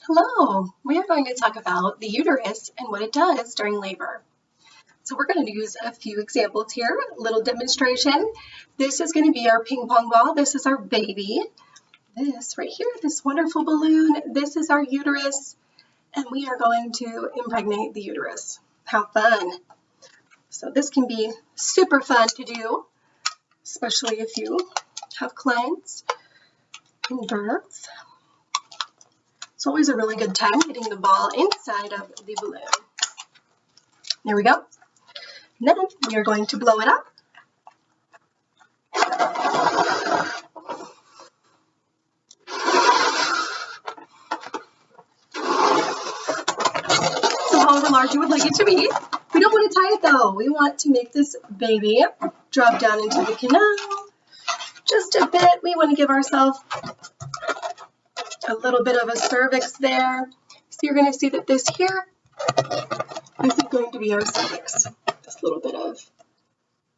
Hello, we are going to talk about the uterus and what it does during labor. So we're going to use a few examples here, a little demonstration. This is going to be our ping pong ball. This is our baby. This right here, this wonderful balloon, this is our uterus, and we are going to impregnate the uterus. How fun. So this can be super fun to do, especially if you have clients in birth. It's always a really good time getting the ball inside of the balloon. There we go. Now we are going to blow it up. So however large you would like it to be. We don't want to tie it though. We want to make this baby drop down into the canal just a bit. We want to give ourselves a little bit of a cervix there. So you're going to see that this here, this is going to be our cervix. This little bit of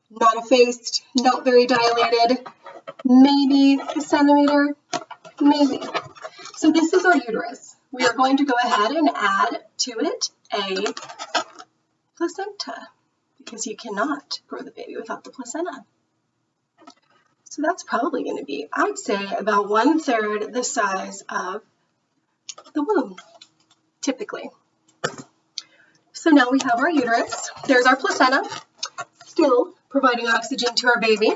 not effaced, not very dilated, maybe a centimeter, maybe. So this is our uterus. We are going to go ahead and add to it a placenta because you cannot grow the baby without the placenta. So that's probably going to be, I'd say, about 1/3 the size of the womb, typically. So now we have our uterus. There's our placenta, still providing oxygen to our baby.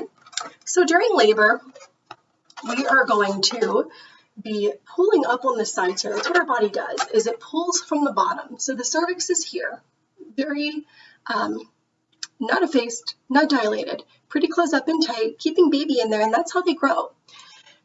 So during labor, we are going to be pulling up on the sides here. That's what our body does, is it pulls from the bottom. So the cervix is here, very not effaced, not dilated, pretty close up and tight, keeping baby in there, and that's how they grow.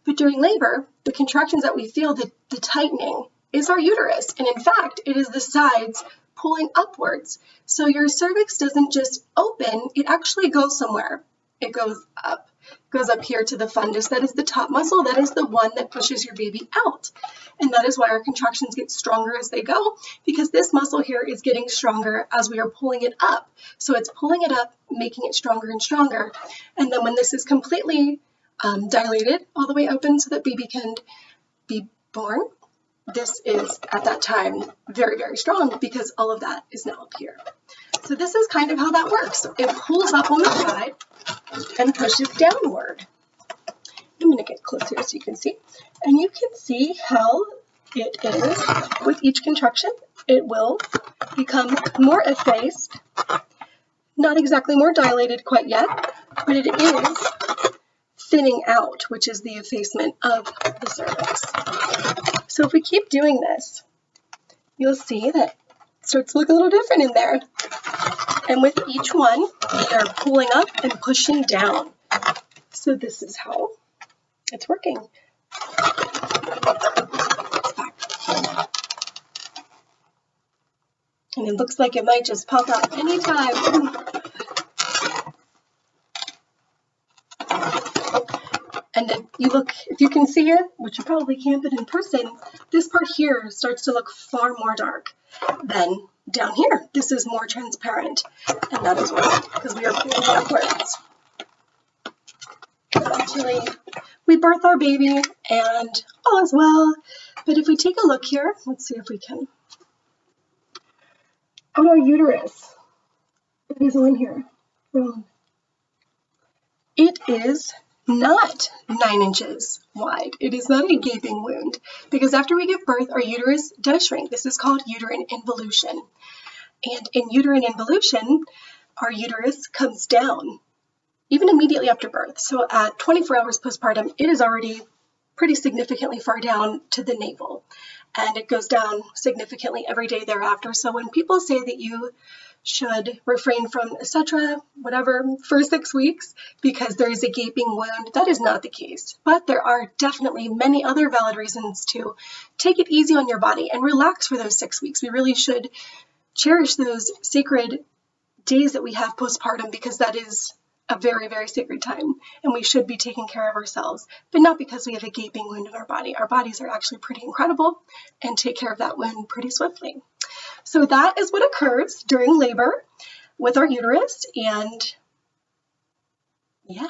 But during labor, the contractions that we feel, the tightening, is our uterus. And in fact, it is the sides pulling upwards. So your cervix doesn't just open, it actually goes somewhere. It goes up here to the fundus. That is the top muscle. That is the one that pushes your baby out. And that is why our contractions get stronger as they go, because this muscle here is getting stronger as we are pulling it up. So it's pulling it up, making it stronger and stronger. And then when this is completely dilated all the way open so that baby can be born, this is at that time very, very strong because all of that is now up here. So this is kind of how that works. It pulls up on the side and pushes downward. I'm going to get closer so you can see. And you can see how it is with each contraction. It will become more effaced, not exactly more dilated quite yet, but it is thinning out, which is the effacement of the cervix. So if we keep doing this, you'll see that it starts to look a little different in there. And with each one, we are pulling up and pushing down. So this is how it's working. And it looks like it might just pop out anytime. And if you can see it, which you probably can't, but in person, this part here starts to look far more dark than down here. This is more transparent, and that is why, because we are pulling upwards. Eventually, we birth our baby, and all is well. But if we take a look here, let's see if we can. At our uterus, it is on here. It is not 9 inches wide. It is not a gaping wound because after we give birth, our uterus does shrink. This is called uterine involution. And in uterine involution, our uterus comes down even immediately after birth. So at 24 hours postpartum, it is already pretty significantly far down to the navel. And it goes down significantly every day thereafter. So when people say that you should refrain from etc., whatever, for 6 weeks because there is a gaping wound, that is not the case. But there are definitely many other valid reasons to take it easy on your body and relax for those 6 weeks. We really should cherish those sacred days that we have postpartum because that is a very, very sacred time, and we should be taking care of ourselves, but not because we have a gaping wound in our body. Our bodies are actually pretty incredible and take care of that wound pretty swiftly. So that is what occurs during labor with our uterus, and yeah.